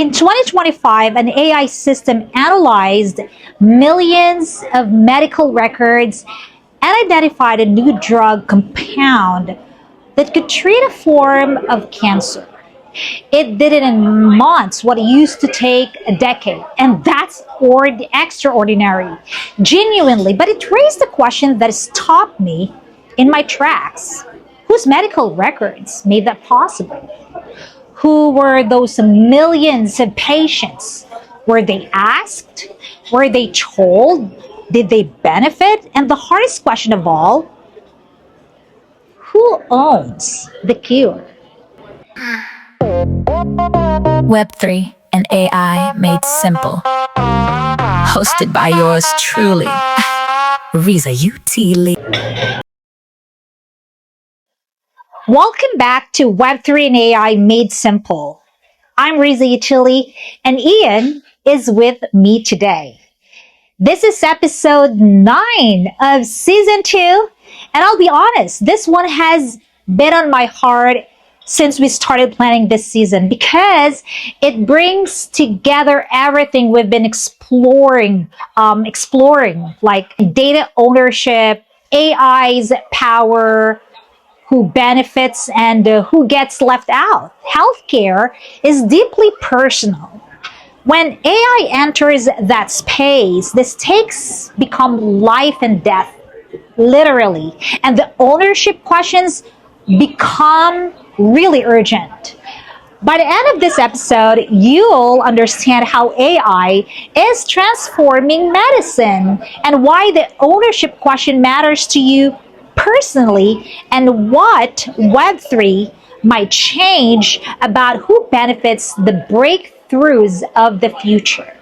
In 2025, an AI system analyzed millions of medical records and identified a new drug compound that could treat a form of cancer. It did it in months, what used to take a decade. And that's extraordinary, genuinely. But it raised a question that has stopped me in my tracks. Whose medical records made that possible? Who were those millions of patients? Were they asked? Were they told? Did they benefit? And the hardest question of all, who owns the cure? Web3 and AI made simple. Hosted by yours truly, Riza Utile. Welcome back to Web3 and AI Made Simple. I'm Riza Utile, and Ian is with me today. This is episode 9 of season 2, and I'll be honest, this one has been on my heart since we started planning this season because it brings together everything we've been exploring, like data ownership, AI's power, who benefits and who gets left out. Healthcare is deeply personal. When AI enters that space, the stakes become life and death, literally, and the ownership questions become really urgent. By the end of this episode, you'll understand how AI is transforming medicine and why the ownership question matters to you personally and what Web3 might change about who benefits the breakthroughs of the future.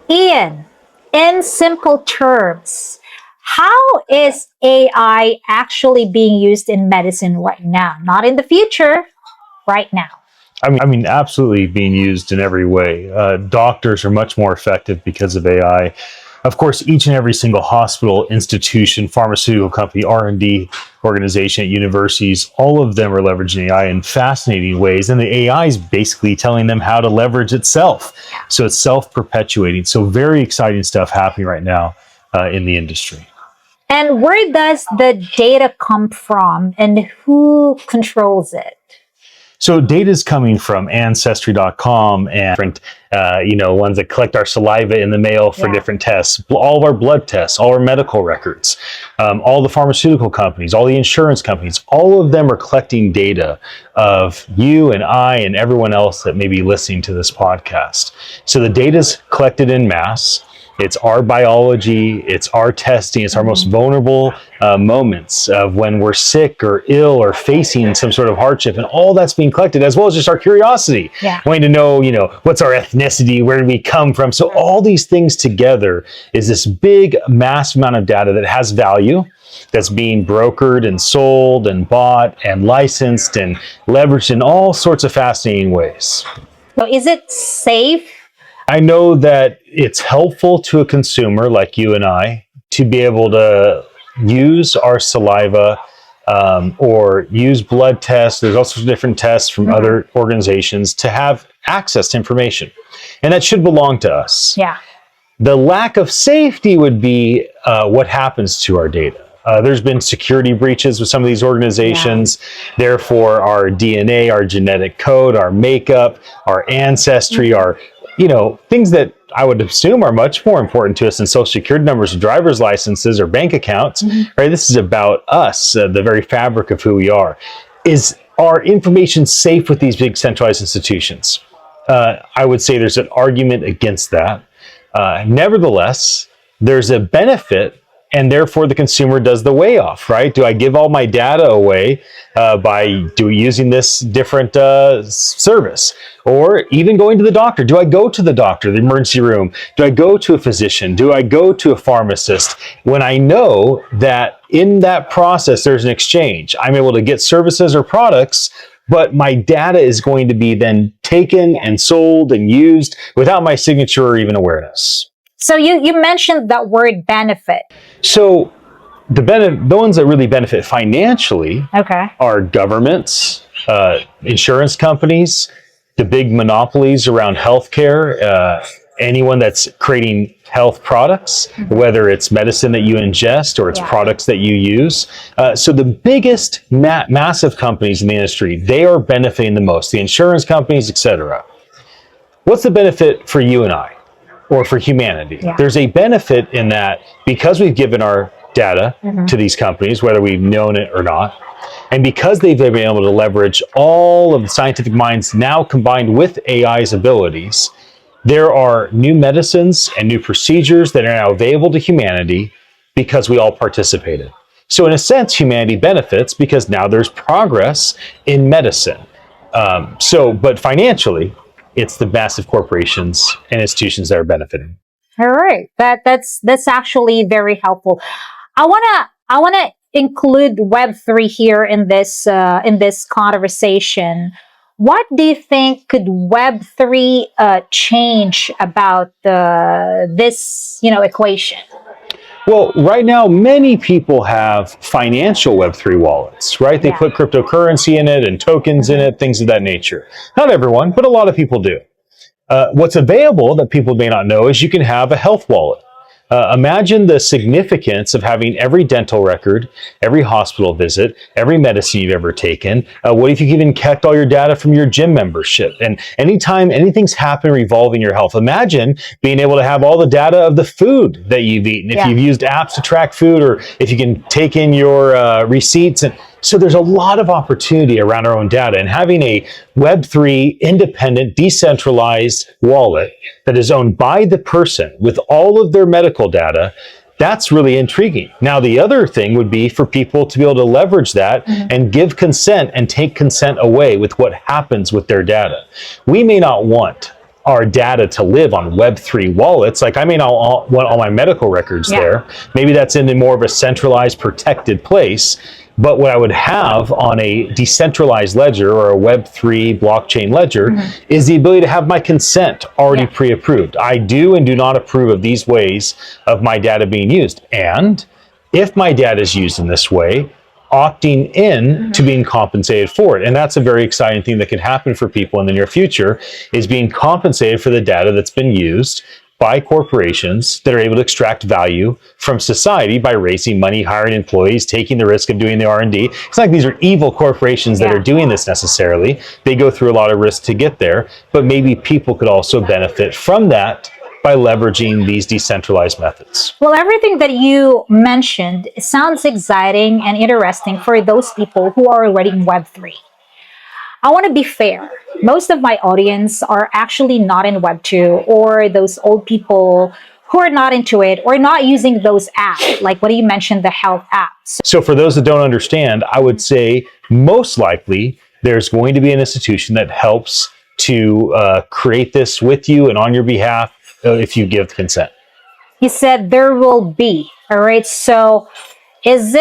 Ian, in simple terms, how is AI actually being used in medicine right now? Not in the future, right now. I mean, absolutely being used in every way. Doctors are much more effective because of AI. Of course, each and every single hospital, institution, pharmaceutical company, R&D organization at universities, all of them are leveraging AI in fascinating ways. And the AI is basically telling them how to leverage itself. So it's self-perpetuating. So very exciting stuff happening right now in the industry. And where does the data come from and who controls it? So data is coming from Ancestry.com and different, ones that collect our saliva in the mail for different tests, all of our blood tests, all our medical records, all the pharmaceutical companies, all the insurance companies, all of them are collecting data of you and I and everyone else that may be listening to this podcast. So the data is collected in mass. It's our biology, it's our testing, it's our most vulnerable moments of when we're sick or ill or facing some sort of hardship, and all that's being collected, as well as just our curiosity, wanting to know, what's our ethnicity, where do we come from? So all these things together is this big, mass amount of data that has value, that's being brokered and sold and bought and licensed and leveraged in all sorts of fascinating ways. So is it safe? I know that it's helpful to a consumer like you and I to be able to use our saliva or use blood tests. There's also different tests from other organizations to have access to information. And that should belong to us. Yeah. The lack of safety would be what happens to our data. There's been security breaches with some of these organizations. Therefore, our DNA, our genetic code, our makeup, our ancestry, our things that I would assume are much more important to us than social security numbers, driver's licenses, or bank accounts, right? This is about us, the very fabric of who we are. Is our information safe with these big centralized institutions? I would say there's an argument against that. Nevertheless, there's a benefit, and therefore the consumer does the way off, right? Do I give all my data away by using this different service? Or even going to the doctor. Do I go to the doctor, the emergency room? Do I go to a physician? Do I go to a pharmacist? When I know that in that process there's an exchange, I'm able to get services or products, but my data is going to be then taken and sold and used without my signature or even awareness. So you mentioned that word benefit. So the ones that really benefit financially are governments, insurance companies, the big monopolies around healthcare, anyone that's creating health products, whether it's medicine that you ingest or it's products that you use. So the biggest massive companies in the industry, they are benefiting the most, the insurance companies, etc. What's the benefit for you and I, or for humanity? Yeah. There's a benefit in that because we've given our data to these companies, whether we've known it or not, and because they've been able to leverage all of the scientific minds now combined with AI's abilities, there are new medicines and new procedures that are now available to humanity because we all participated. So in a sense, humanity benefits because now there's progress in medicine. But financially, it's the massive corporations and institutions that are benefiting. All right, that's actually very helpful. I wanna include Web3 here in this conversation. What do you think could Web3 change about this equation? Well, right now, many people have financial Web3 wallets, right? They put cryptocurrency in it and tokens in it, things of that nature. Not everyone, but a lot of people do. What's available that people may not know is you can have a health wallet. Imagine the significance of having every dental record, every hospital visit, every medicine you've ever taken. What if you even kept all your data from your gym membership? And anytime anything's happened revolving your health, imagine being able to have all the data of the food that you've eaten. If you've used apps to track food, or if you can take in your receipts. And so there's a lot of opportunity around our own data, and having a Web3 independent, decentralized wallet that is owned by the person with all of their medical data, that's really intriguing. Now, the other thing would be for people to be able to leverage that and give consent and take consent away with what happens with their data. We may not want our data to live on Web3 wallets. Like, I may not want all my medical records there. Maybe that's in more of a centralized, protected place. But what I would have on a decentralized ledger or a Web3 blockchain ledger is the ability to have my consent already pre-approved. I do and do not approve of these ways of my data being used. And if my data is used in this way, opting in to being compensated for it. And that's a very exciting thing that can happen for people in the near future, is being compensated for the data that's been used by corporations that are able to extract value from society by raising money, hiring employees, taking the risk of doing the R&D. It's not like these are evil corporations that are doing this necessarily. They go through a lot of risk to get there, but maybe people could also benefit from that by leveraging these decentralized methods. Well, everything that you mentioned sounds exciting and interesting for those people who are already in Web3. I want to be fair. Most of my audience are actually not in Web2, or those old people who are not into it or not using those apps, like what you mentioned, the health apps. So for those that don't understand, I would say most likely there's going to be an institution that helps to create this with you and on your behalf if you give consent. You said there will be. All right. So is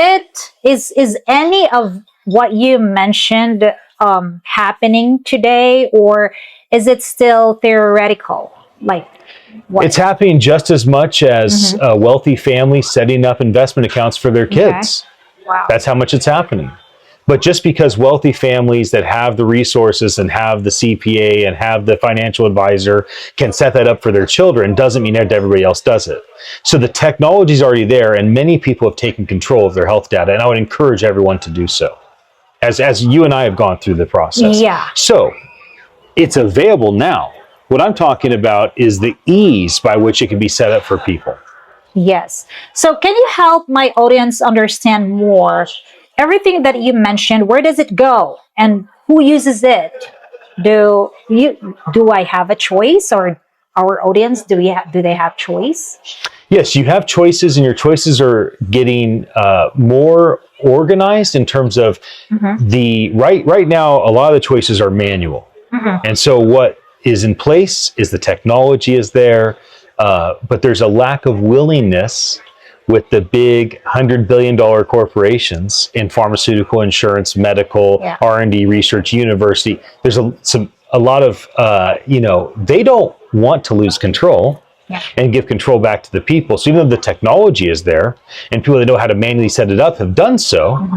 any of what you mentioned happening today, or is it still theoretical? Like, what? It's happening just as much as wealthy families setting up investment accounts for their kids. Wow. That's how much it's happening. But just because wealthy families that have the resources and have the CPA and have the financial advisor can set that up for their children doesn't mean that everybody else does it. So the technology is already there, and many people have taken control of their health data, and I would encourage everyone to do so, as you and I have gone through the process. Yeah. So it's available now. What I'm talking about is the ease by which it can be set up for people. Yes. So can you help my audience understand more? Everything that you mentioned, where does it go and who uses it? Do I have a choice, or our audience, do they have choice? Yes, you have choices, and your choices are getting more organized in terms of the right now. A lot of the choices are manual, and so what is in place is the technology is there, but there's a lack of willingness with the big $100 billion corporations in pharmaceutical, insurance, medical, R&D, research, university. There's a lot of, they don't want to lose control and give control back to the people. So even though the technology is there and people that know how to manually set it up have done so,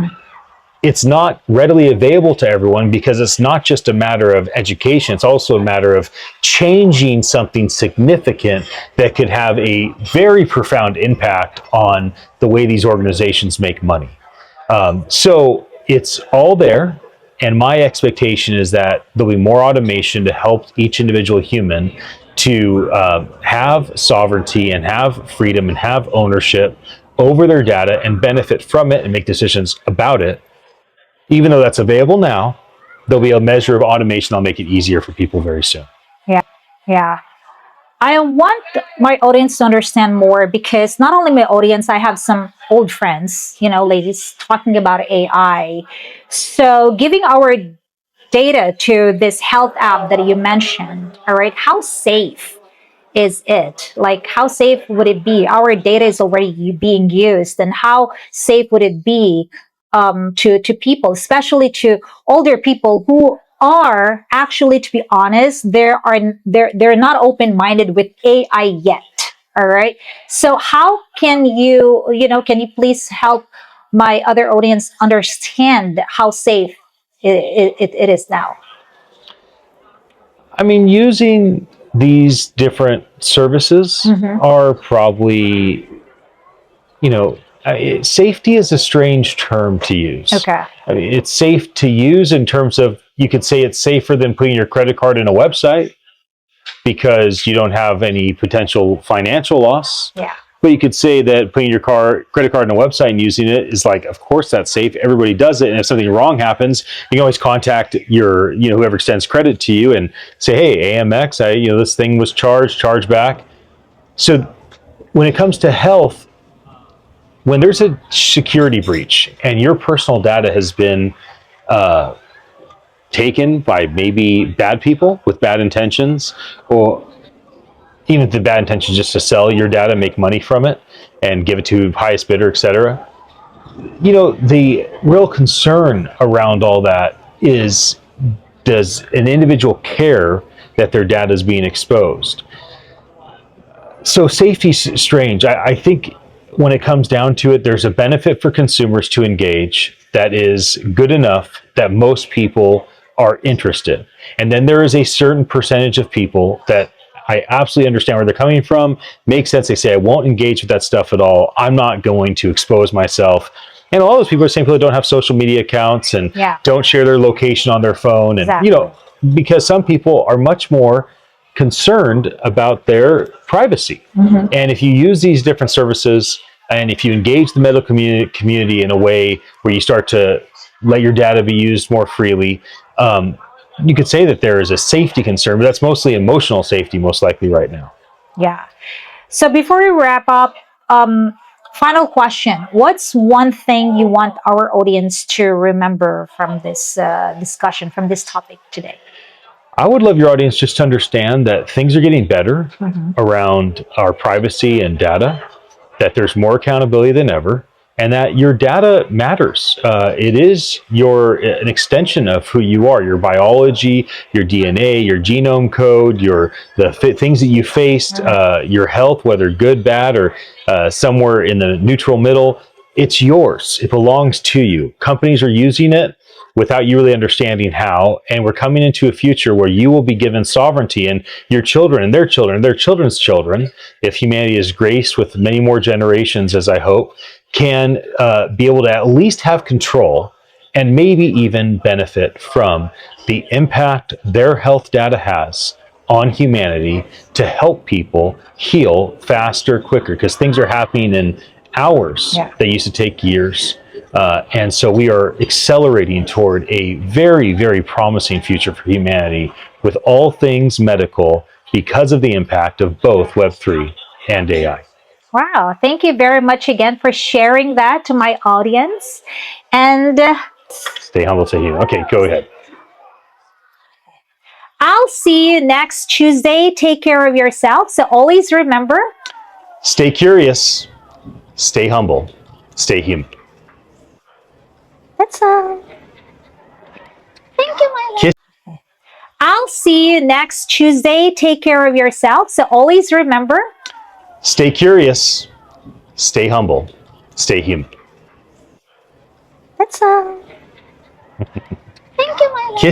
it's not readily available to everyone because it's not just a matter of education, it's also a matter of changing something significant that could have a very profound impact on the way these organizations make money. So it's all there. And my expectation is that there'll be more automation to help each individual human to have sovereignty and have freedom and have ownership over their data and benefit from it and make decisions about it. Even though that's available now, there'll be a measure of automation that'll make it easier for people very soon. Yeah. Yeah. I want my audience to understand more because not only my audience, I have some old friends, ladies talking about AI. So giving our data to this health app that you mentioned, all right, how safe is it? Like, how safe would it be? Our data is already being used, and how safe would it be to people, especially to older people who are actually, to be honest, they're not open minded with AI yet. All right. So how can can you please help my other audience understand how safe it is now? I mean, using these different services are probably, safety is a strange term to use. Okay. I mean, it's safe to use in terms of you could say it's safer than putting your credit card in a website because you don't have any potential financial loss. Yeah. But you could say that putting your credit card in a website and using it is like, of course that's safe. Everybody does it. And if something wrong happens, you can always contact your, whoever extends credit to you and say, hey, AMX, this thing was charge back. So when it comes to health, when there's a security breach and your personal data has been taken by maybe bad people with bad intentions, or even if the bad intention is just to sell your data, make money from it, and give it to highest bidder, etc. The real concern around all that is, does an individual care that their data is being exposed? So safety's strange. I think when it comes down to it, there's a benefit for consumers to engage that is good enough that most people are interested. And then there is a certain percentage of people that I absolutely understand where they're coming from. Makes sense. They say, I won't engage with that stuff at all. I'm not going to expose myself. And all those people are saying people that don't have social media accounts and don't share their location on their phone. And, because some people are much more concerned about their privacy. And if you use these different services and if you engage the medical community in a way where you start to let your data be used more freely, you could say that there is a safety concern, but that's mostly emotional safety, most likely right now. Yeah. So before we wrap up, final question. What's one thing you want our audience to remember from this discussion, from this topic today? I would love your audience just to understand that things are getting better around our privacy and data, that there's more accountability than ever, and that your data matters. It is an extension of who you are, your biology, your DNA, your genome code, the things that you faced, your health, whether good, bad, or somewhere in the neutral middle. It's yours. It belongs to you. Companies are using it without you really understanding how, and we're coming into a future where you will be given sovereignty, and your children and their children and their children's children, if humanity is graced with many more generations, as I hope, can be able to at least have control and maybe even benefit from the impact their health data has on humanity to help people heal faster, quicker, because things are happening in hours that used to take years. And so we are accelerating toward a very, very promising future for humanity with all things medical because of the impact of both Web3 and AI. Wow. Thank you very much again for sharing that to my audience. And stay humble, stay human. Okay, go ahead. I'll see you next Tuesday. Take care of yourself. So always remember, stay curious, stay humble, stay human. That's all. Thank you, my love. I'll see you next Tuesday. Take care of yourself. So always remember, stay curious, stay humble, stay human. That's all. Thank you, my love.